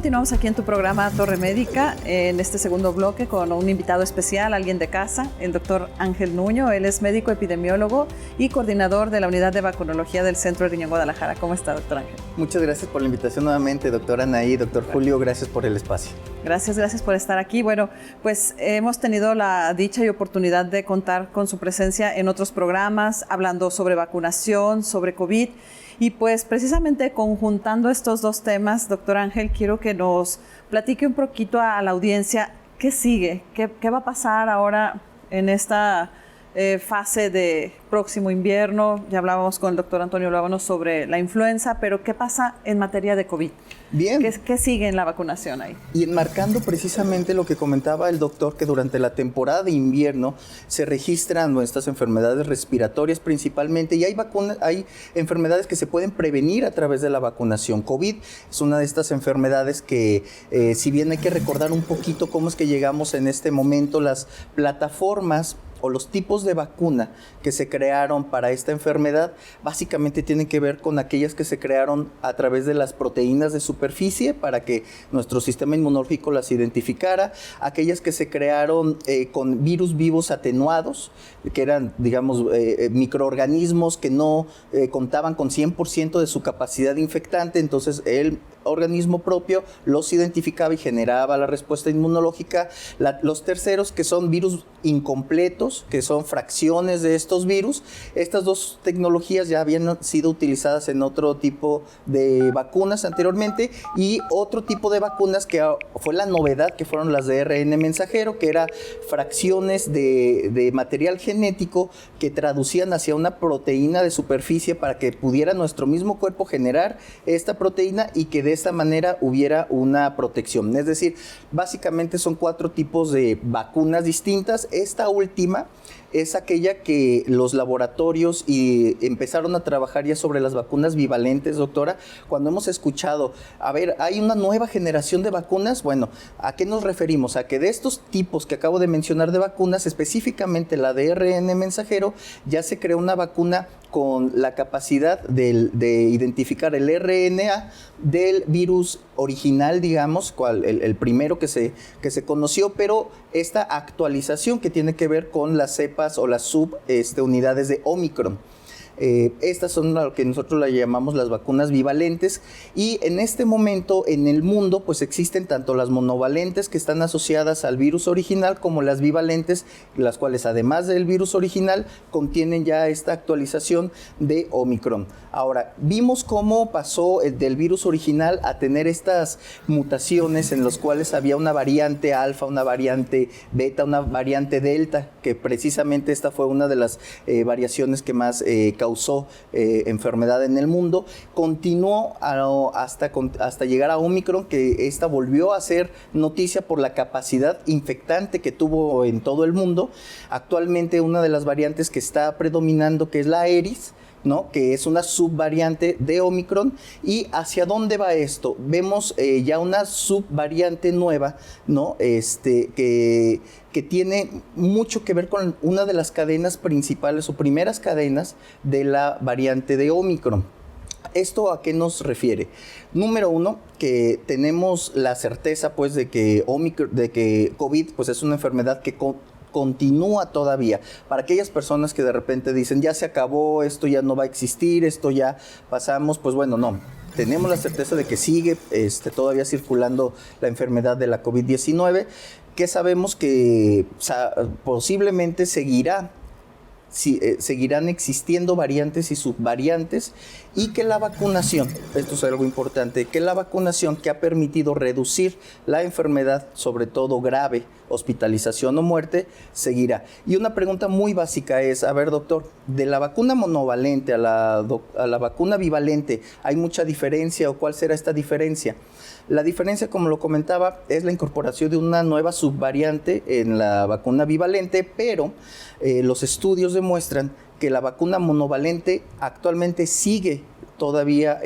continuamos aquí en tu programa Torre Médica, en este segundo bloque con un invitado especial, alguien de casa, el doctor Ángel Nuño. Él es médico epidemiólogo y coordinador de la unidad de vacunología del Centro de Riñón Guadalajara. ¿Cómo está, doctor Ángel? Muchas gracias por la invitación nuevamente, doctora Anaí, doctor Julio, gracias por el espacio. Gracias por estar aquí. Bueno, pues hemos tenido la dicha y oportunidad de contar con su presencia en otros programas, hablando sobre vacunación, sobre COVID. Y pues precisamente conjuntando estos dos temas, doctor Ángel, quiero que nos platique un poquito a la audiencia qué sigue, qué va a pasar ahora en esta fase de próximo invierno. Ya hablábamos con el doctor Antonio Luébanos sobre la influenza, pero ¿qué pasa en materia de COVID? Bien. ¿Qué sigue en la vacunación ahí? Y enmarcando precisamente lo que comentaba el doctor, que durante la temporada de invierno se registran nuestras enfermedades respiratorias principalmente, y hay enfermedades que se pueden prevenir a través de la vacunación. COVID es una de estas enfermedades que, si bien hay que recordar un poquito cómo es que llegamos en este momento, las plataformas o los tipos de vacuna que se crearon para esta enfermedad básicamente tienen que ver con aquellas que se crearon a través de las proteínas de superficie para que nuestro sistema inmunológico las identificara, aquellas que se crearon con virus vivos atenuados, que eran, digamos, microorganismos que no contaban con 100% de su capacidad infectante, entonces el organismo propio los identificaba y generaba la respuesta inmunológica. Los terceros, que son virus incompletos, que son fracciones de estos virus. Estas dos tecnologías ya habían sido utilizadas en otro tipo de vacunas anteriormente, y otro tipo de vacunas que fue la novedad, que fueron las de ARN mensajero, que era fracciones de material genético que traducían hacia una proteína de superficie para que pudiera nuestro mismo cuerpo generar esta proteína y que de esta manera hubiera una protección. Es decir, básicamente son 4 tipos de vacunas distintas. Esta última es aquella que los laboratorios empezaron a trabajar ya sobre las vacunas bivalentes, doctora. Cuando hemos escuchado, a ver, hay una nueva generación de vacunas, bueno, ¿a qué nos referimos? A que de estos tipos que acabo de mencionar de vacunas, específicamente la de ARN mensajero, ya se creó una vacuna con la capacidad de identificar el RNA del virus original, digamos, el primero que se conoció, pero esta actualización que tiene que ver con las cepas o las subunidades de Omicron. Estas son lo que nosotros la llamamos las vacunas bivalentes, y en este momento en el mundo pues existen tanto las monovalentes, que están asociadas al virus original, como las bivalentes, las cuales además del virus original contienen ya esta actualización de Omicron. Ahora, vimos cómo pasó del virus original a tener estas mutaciones en las cuales había una variante alfa, una variante beta, una variante delta, que precisamente esta fue una de las variaciones que más causó enfermedad en el mundo. Continuó hasta llegar a Omicron, que esta volvió a ser noticia por la capacidad infectante que tuvo en todo el mundo. Actualmente una de las variantes que está predominando, que es la Eris, ¿no?, que es una subvariante de Omicron. ¿Y hacia dónde va esto? Vemos ya una subvariante nueva, ¿no?, que tiene mucho que ver con una de las cadenas principales o primeras cadenas de la variante de Omicron. ¿Esto a qué nos refiere? Número uno, que tenemos la certeza pues de que COVID pues es una enfermedad que continúa todavía. Para aquellas personas que de repente dicen, ya se acabó, esto ya no va a existir, esto ya pasamos, pues bueno, no. Tenemos la certeza de que sigue todavía circulando la enfermedad de la COVID-19, que sabemos que posiblemente seguirán existiendo variantes y subvariantes, y que la vacunación, esto es algo importante, que la vacunación que ha permitido reducir la enfermedad, sobre todo grave, hospitalización o muerte, seguirá. Y una pregunta muy básica es, a ver, doctor, de la vacuna monovalente a la vacuna bivalente, ¿hay mucha diferencia, o cuál será esta diferencia? La diferencia, como lo comentaba, es la incorporación de una nueva subvariante en la vacuna bivalente, pero los estudios demuestran que la vacuna monovalente actualmente sigue todavía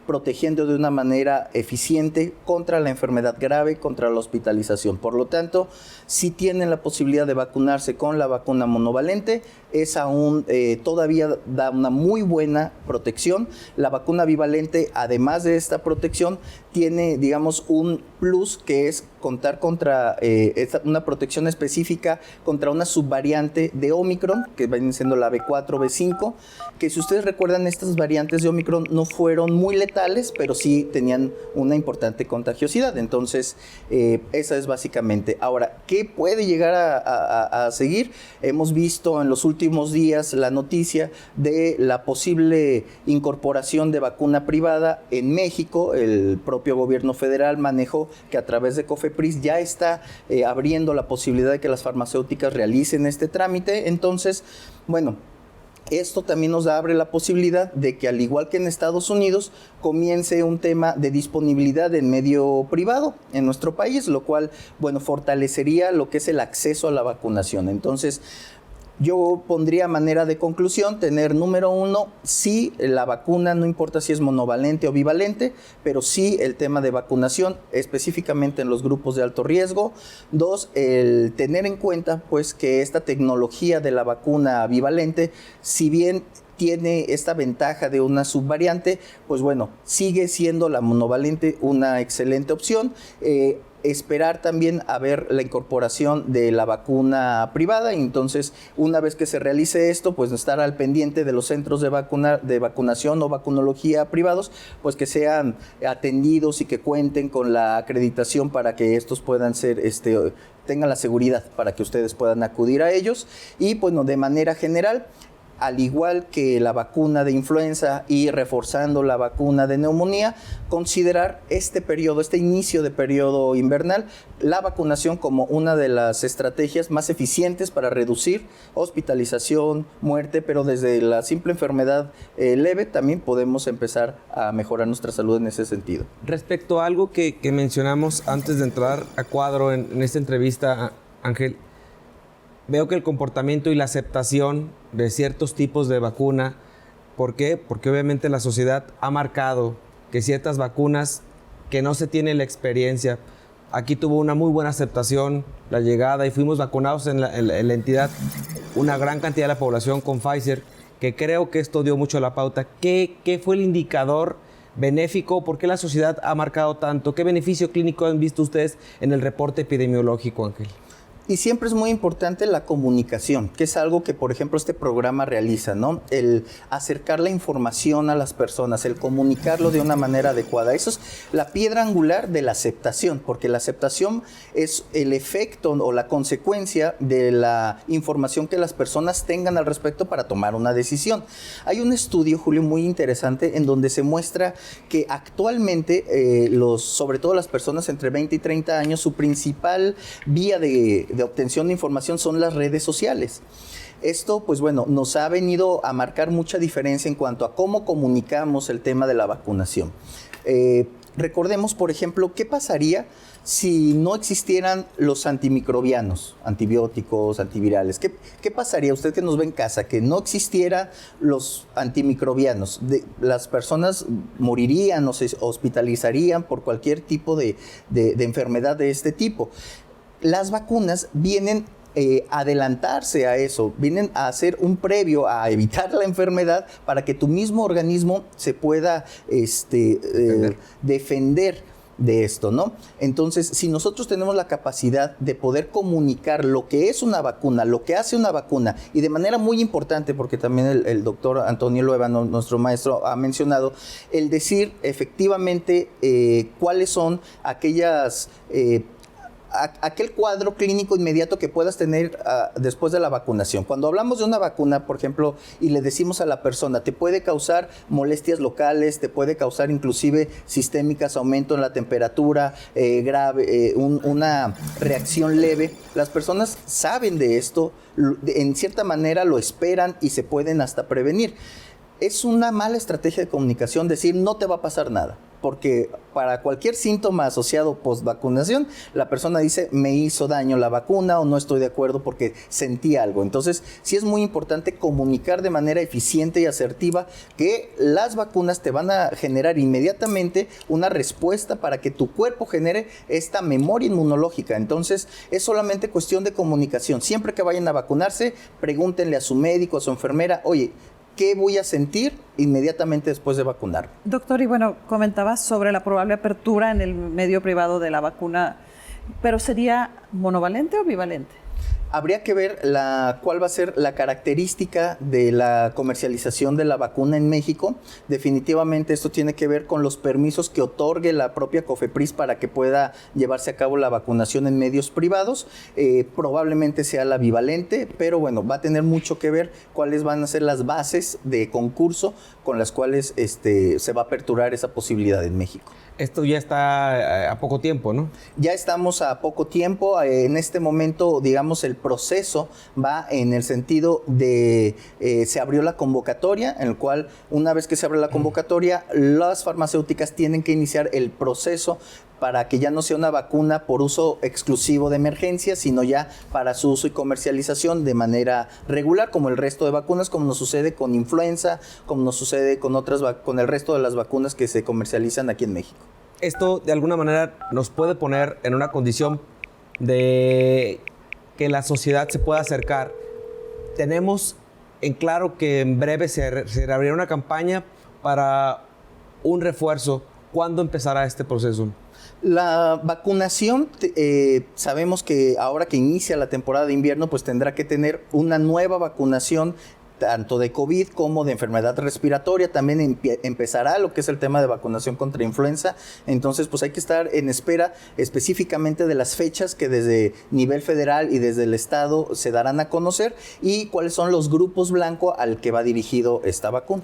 protegiendo de una manera eficiente contra la enfermedad grave, contra la hospitalización. Por lo tanto, si tienen la posibilidad de vacunarse con la vacuna monovalente, es aún todavía da una muy buena protección. La vacuna bivalente, además de esta protección, tiene, digamos, un plus que es contar contra una protección específica contra una subvariante de Omicron, que viene siendo la B4, B5, que si ustedes recuerdan, estas variantes de Omicron no fueron muy letales, pero sí tenían una importante contagiosidad. Entonces, esa es básicamente. Ahora, ¿qué puede llegar a seguir? Hemos visto en los últimos días la noticia de la posible incorporación de vacuna privada en México. El propio gobierno federal manejó que a través de COFEPRIS ya está abriendo la posibilidad de que las farmacéuticas realicen este trámite. Entonces, bueno, esto también nos abre la posibilidad de que, al igual que en Estados Unidos, comience un tema de disponibilidad en medio privado en nuestro país, lo cual, bueno, fortalecería lo que es el acceso a la vacunación. Entonces, yo pondría manera de conclusión tener, número uno, sí la vacuna, no importa si es monovalente o bivalente, pero sí el tema de vacunación, específicamente en los grupos de alto riesgo. Dos, el tener en cuenta pues que esta tecnología de la vacuna bivalente, si bien tiene esta ventaja de una subvariante, pues bueno, sigue siendo la monovalente una excelente opción. Esperar también a ver la incorporación de la vacuna privada, y entonces una vez que se realice esto, pues estar al pendiente de los centros de vacunación o vacunología privados, pues que sean atendidos y que cuenten con la acreditación para que estos puedan ser, tengan la seguridad para que ustedes puedan acudir a ellos. Y bueno, de manera general, al igual que la vacuna de influenza y reforzando la vacuna de neumonía, considerar este inicio de periodo invernal, la vacunación como una de las estrategias más eficientes para reducir hospitalización, muerte, pero desde la simple enfermedad leve también podemos empezar a mejorar nuestra salud en ese sentido. Respecto a algo que mencionamos antes de entrar a cuadro en esta entrevista, Ángel, veo que el comportamiento y la aceptación de ciertos tipos de vacuna, ¿por qué? Porque obviamente la sociedad ha marcado que ciertas vacunas que no se tiene la experiencia, aquí tuvo una muy buena aceptación la llegada y fuimos vacunados en la entidad, una gran cantidad de la población con Pfizer, que creo que esto dio mucho la pauta. ¿Qué fue el indicador benéfico? ¿Por qué la sociedad ha marcado tanto? ¿Qué beneficio clínico han visto ustedes en el reporte epidemiológico, Ángel? Y siempre es muy importante la comunicación, que es algo que, por ejemplo, este programa realiza, ¿no? El acercar la información a las personas, el comunicarlo de una manera adecuada. Eso es la piedra angular de la aceptación, porque la aceptación es el efecto o la consecuencia de la información que las personas tengan al respecto para tomar una decisión. Hay un estudio, Julio, muy interesante en donde se muestra que actualmente, sobre todo las personas entre 20 y 30 años, su principal vía de obtención de información son las redes sociales. Esto, pues bueno, nos ha venido a marcar mucha diferencia en cuanto a cómo comunicamos el tema de la vacunación. Recordemos, por ejemplo, ¿qué pasaría si no existieran los antimicrobianos, antibióticos, antivirales? ¿Qué pasaría, usted que nos ve en casa, que no existiera los antimicrobianos? Las personas morirían o se hospitalizarían por cualquier tipo de enfermedad de este tipo. Las vacunas vienen a adelantarse a eso, vienen a hacer un previo a evitar la enfermedad para que tu mismo organismo se pueda defender de esto, ¿no? Entonces, si nosotros tenemos la capacidad de poder comunicar lo que es una vacuna, lo que hace una vacuna, y de manera muy importante, porque también el doctor Antonio Luevano, nuestro maestro, ha mencionado, el decir efectivamente cuáles son aquellas aquel cuadro clínico inmediato que puedas tener después de la vacunación. Cuando hablamos de una vacuna, por ejemplo, y le decimos a la persona, te puede causar molestias locales, te puede causar inclusive sistémicas, aumento en la temperatura grave, una reacción leve. Las personas saben de esto, en cierta manera lo esperan y se pueden hasta prevenir. Es una mala estrategia de comunicación decir no te va a pasar nada, porque para cualquier síntoma asociado post-vacunación, la persona dice, me hizo daño la vacuna o no estoy de acuerdo porque sentí algo. Entonces, sí es muy importante comunicar de manera eficiente y asertiva que las vacunas te van a generar inmediatamente una respuesta para que tu cuerpo genere esta memoria inmunológica. Entonces, es solamente cuestión de comunicación. Siempre que vayan a vacunarse, pregúntenle a su médico, a su enfermera, oye, ¿qué voy a sentir inmediatamente después de vacunar? Doctor, y bueno, comentabas sobre la probable apertura en el medio privado de la vacuna, pero ¿sería monovalente o bivalente? Habría que ver cuál va a ser la característica de la comercialización de la vacuna en México. Definitivamente esto tiene que ver con los permisos que otorgue la propia COFEPRIS para que pueda llevarse a cabo la vacunación en medios privados. Probablemente sea la bivalente, pero bueno, va a tener mucho que ver cuáles van a ser las bases de concurso con las cuales se va a aperturar esa posibilidad en México. Esto ya está a poco tiempo, ¿no? Ya estamos a poco tiempo. En este momento, digamos, el proceso va en el sentido de se abrió la convocatoria, en el cual una vez que se abre la convocatoria, las farmacéuticas tienen que iniciar el proceso para que ya no sea una vacuna por uso exclusivo de emergencia, sino ya para su uso y comercialización de manera regular, como el resto de vacunas, como nos sucede con influenza, como nos sucede con con el resto de las vacunas que se comercializan aquí en México. Esto de alguna manera nos puede poner en una condición de que la sociedad se pueda acercar. Tenemos en claro que en breve se reabrirá una campaña para un refuerzo. ¿Cuándo empezará este proceso? La vacunación, sabemos que ahora que inicia la temporada de invierno, pues tendrá que tener una nueva vacunación tanto de COVID como de enfermedad respiratoria. También empezará lo que es el tema de vacunación contra influenza. Entonces, pues hay que estar en espera específicamente de las fechas que desde nivel federal y desde el estado se darán a conocer y cuáles son los grupos blancos al que va dirigido esta vacuna.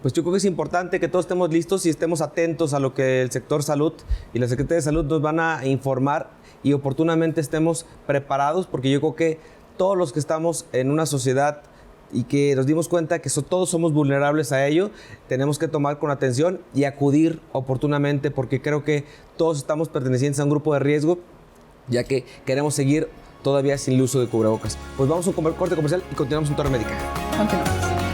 Pues yo creo que es importante que todos estemos listos y estemos atentos a lo que el sector salud y la Secretaría de Salud nos van a informar y oportunamente estemos preparados, porque yo creo que todos los que estamos en una sociedad y que nos dimos cuenta que todos somos vulnerables a ello, tenemos que tomar con atención y acudir oportunamente, porque creo que todos estamos pertenecientes a un grupo de riesgo, ya que queremos seguir todavía sin el uso de cubrebocas. Pues vamos a un corte comercial y continuamos en Torre Médica. Continuamos.